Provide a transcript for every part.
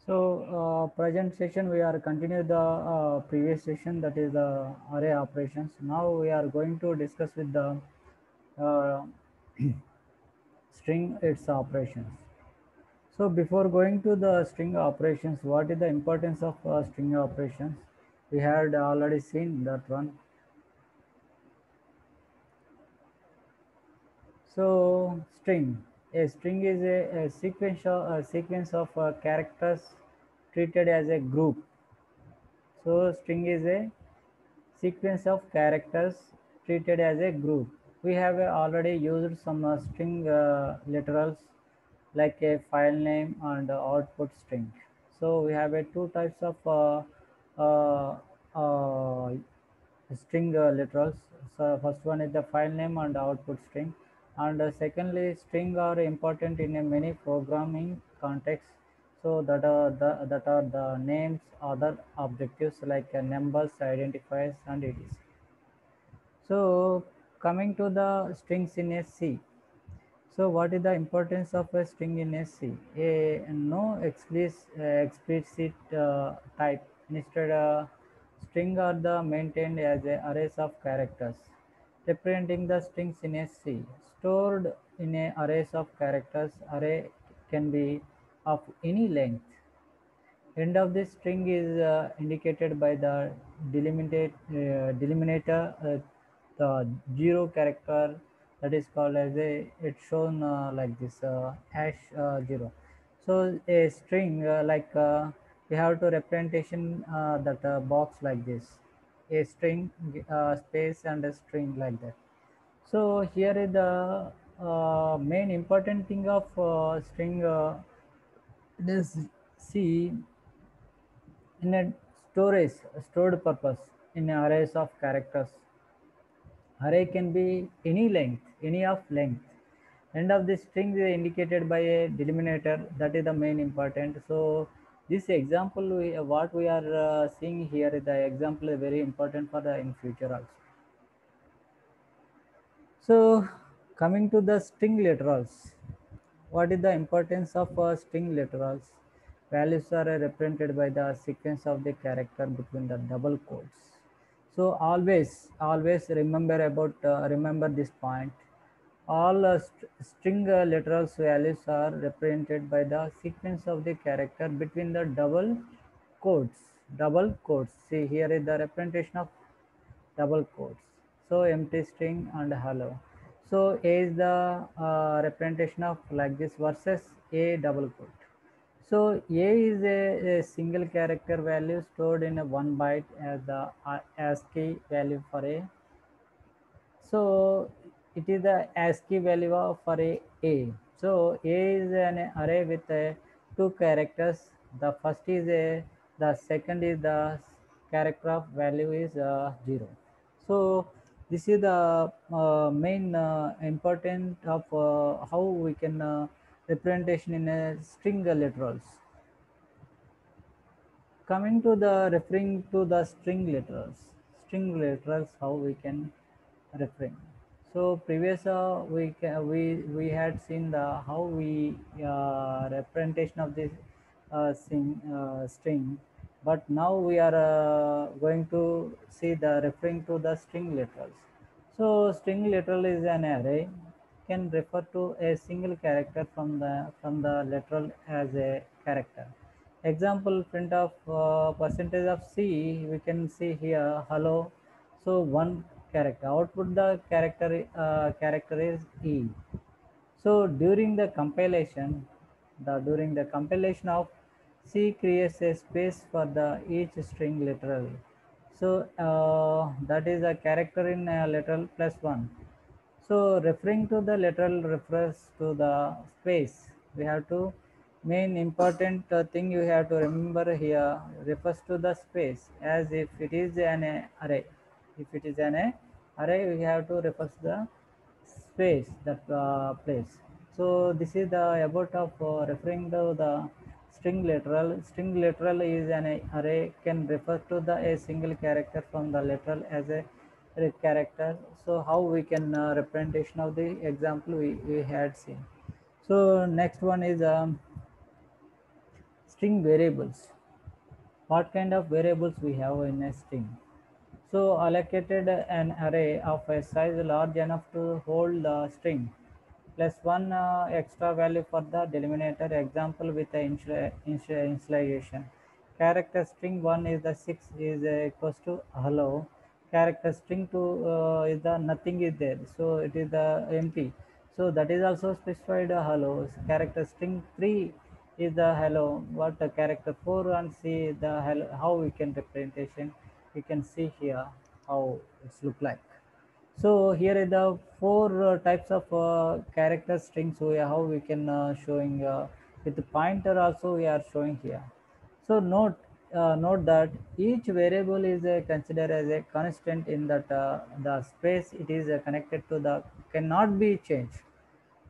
Present session we are continue the previous session, that is the array operations. Now we are going to discuss with the uh, string its operations. So before going to the string operations, what is the importance of string operations? We had already seen that one. So a string is a sequence of characters treated as a group. So string is a sequence of characters treated as a group. We have already used some string literals like a file name and output string. So we have two types of uh, uh, string literals. So first one is the file name and output string, and secondly, string are important in a many programming contexts. So that are the names, other objectives like numbers, identifiers, and etc. So coming to the strings in a C. So what is the importance of a string in a C? A no explicit type. Instead, string are the maintained as a arrays of characters, representing the strings in a C. Stored in a arrays of characters, array can be of any length. End of this string is indicated by the delimiter, the zero character, that is called as a, it's shown like this hash zero. So a string we have to representation that box like this, a string space and a string like that. So here is the main important thing of string. This see in a storage stored purpose in arrays of characters. Array can be any length, any of length. End of the string is indicated by a delimiter, that is the main important. So this example what we are seeing here, the example is very important for the in future also. So coming to the string literals, what is the importance of string literals? Values are represented by the sequence of the character between the double quotes. So always remember this point. All string literals values are represented by the sequence of the character between the double quotes. Double quotes. See, here is the representation of double quotes. So empty string and hello. So A is the representation of like this versus A double quote. So A is a single character value stored in a 1 byte as the ASCII value for A. So it is the ASCII value for A. So A is an array with two characters. The first is a, the second is the character of value is 0. So this is the main important of how we can representation in a string literals. Coming to the referring to the string literals, how we can referring. So previous we had seen the how we representation of this string, but now we are going to see the referring to the string literals. So string literal is an array can refer to a single character from the literal as a character. Example, print of percentage of C, we can see here hello. So one character output, the character is E. So during the compilation of C creates a space for the each string literal. So that is a character in literal plus one. So referring to the literal refers to the space. We have to main important thing you have to remember here refers to the space as if it is an array. If it is an array, we have to refer to the space that place. So this is the about of referring to the string literal. String literal is an array can refer to the a single character from the literal as a character. So how we can representation of the example we had seen. So next one is string variables. What kind of variables we have in a string? So allocated an array of a size large enough to hold the string plus one extra value for the delimiter. Example with the initialization. Character string 1 is the 6 is equals to hello. Character string 2 is the nothing is there, so it is the empty. So that is also specified hello. Character string 3 is the hello. What the character 4 and see the hello, how we can representation. We can see here how it's look like. So here are the four types of character strings. So how we can showing with the pointer also we are showing here. So note that each variable is considered as a constant in that the space it is connected to the cannot be changed.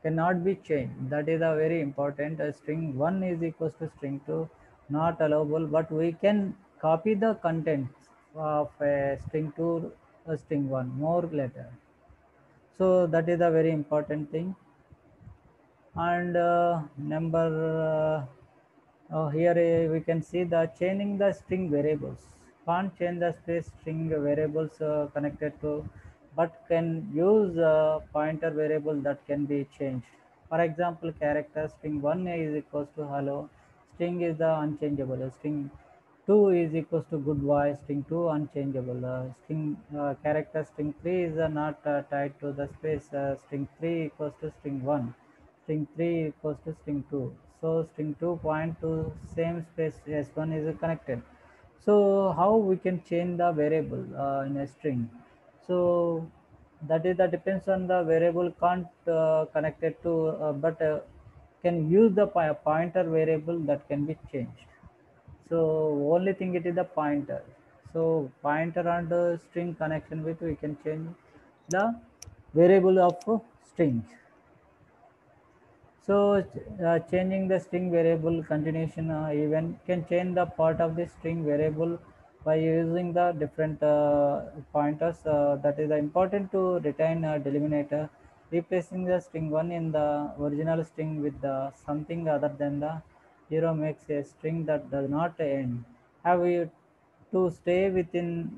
That is a very important. String 1 is equals to string 2, not allowable, but we can copy the contents of string 2 string 1 more later. So that is a very important thing. And number here we can see the chaining the string variables. Can't change the space string variables connected to, but can use pointer variable that can be changed. For example, character string 1 is equals to hello. String is the unchangeable. String 2 is equals to goodbye. String 2 unchangeable. String character string 3 is not tied to the space. String 3 equals to string 1. String 3 equals to string 2. So string 2 point to same space S1 is connected. So how we can change the variable in a string? So that depends on the variable can't connected to but can use the pointer variable that can be changed. So only thing it is the pointer. So pointer and string connection with we can change the variable of string. So changing the string variable continuation event can change the part of the string variable by using the different pointers. That is important to retain a delimiter, replacing the string 1 in the original string with the something other than the 0 makes a string that does not end. Have you to stay within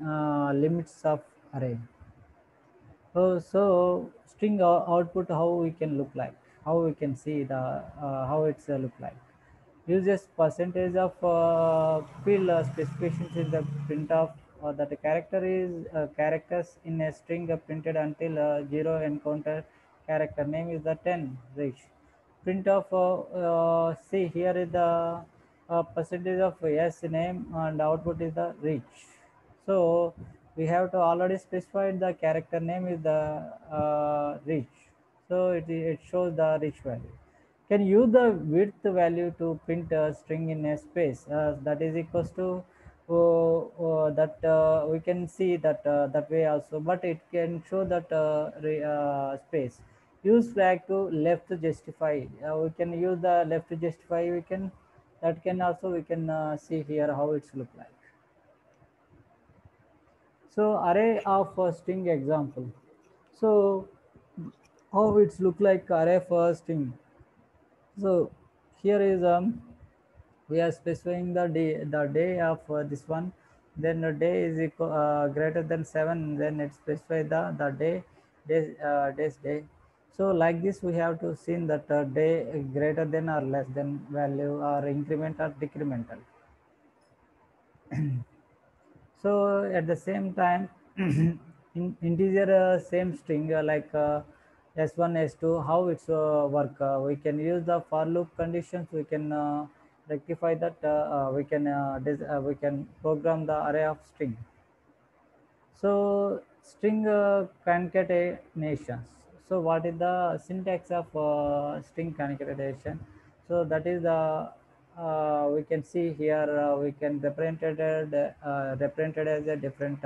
limits of array. So string output how we can look like, how we can see the how it's look like. Uses percentage of field specifications in the print of that the character is characters in a string printed until 0 encounter character name is the 10 reach. Print of see here is the percentage of yes name and output is the reach. So we have to already specified the character name is the reach. So it shows the reach value. Can use the width value to print a string in a space that is equals to that we can see that that way also, but it can show that space. Use flag to left to justify. We can use the left to justify. We can that can also we can see here how it's look like. So array of string example. So how it's look like array for string. So here is we are specifying the day of this one. Then the day is equal, greater than 7. Then it specify the day's day. So like this we have to see that day greater than or less than value or increment or decremental. So at the same time, in integer same string like s1 s2 how it's work, we can use the for loop conditions. We can rectify that. We can program the array of string. So string concatenations. So what is the syntax of string concatenation? So that is the we can see here we can represented as a different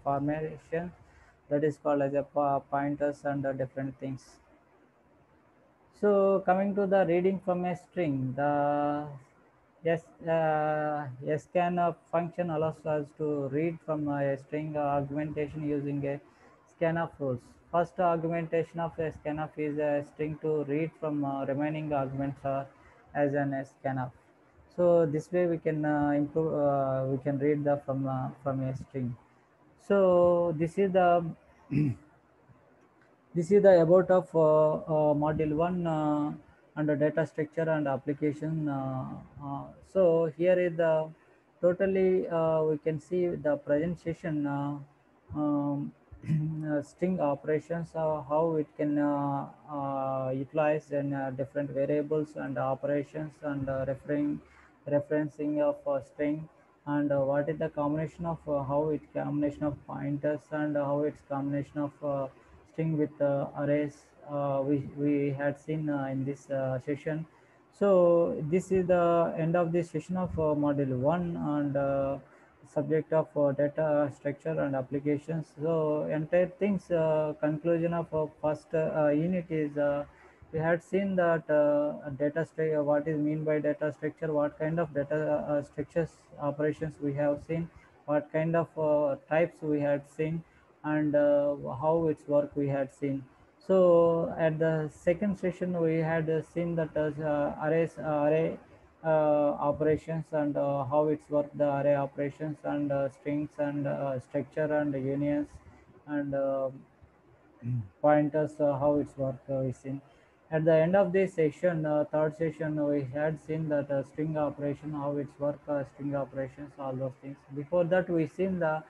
formation that is called as a pointers and different things. So coming to the reading from a string, the scan function allows us to read from a string augmentation using a scanf rules. First augmentation of a scanf is a string to read from remaining augments as an scanf. So this way we can improve. We can read the from a string. So this is the about of module 1 under data structure and application. So here is the totally we can see the present session string operations, how it can utilize in different variables and operations and referencing of string, and what is the combination of how it combination of pointers and how it's combination of string with arrays, we had seen in this session. So this is the end of this session of module 1 and subject of data structure and applications. So entire things conclusion of first unit is we had seen that data structure, what is mean by data structure, what kind of data structures operations we have seen, what kind of types we had seen, and how its work we had seen. So at the second session we had seen that array operations and how it's work, the array operations and strings and structure and unions and pointers, how it's work we seen. At the end of this session, third session, we had seen that string operation, how it's work, string operations, all those things. Before that, we seen the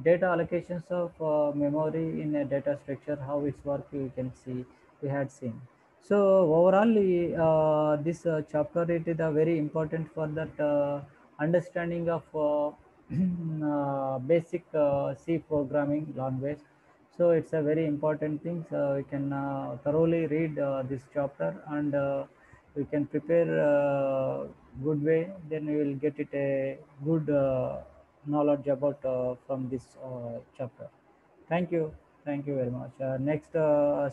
data allocations of memory in a data structure, how it's work, you can see, we had seen. So overall, this chapter it is very important for that understanding of basic C programming language. So it's a very important thing. So we can thoroughly read this chapter and we can prepare good way. Then we will get it a good knowledge about from this chapter. Thank you. Thank you very much. Next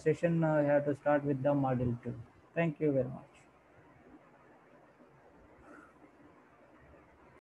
session, we have to start with the module 2. Thank you very much.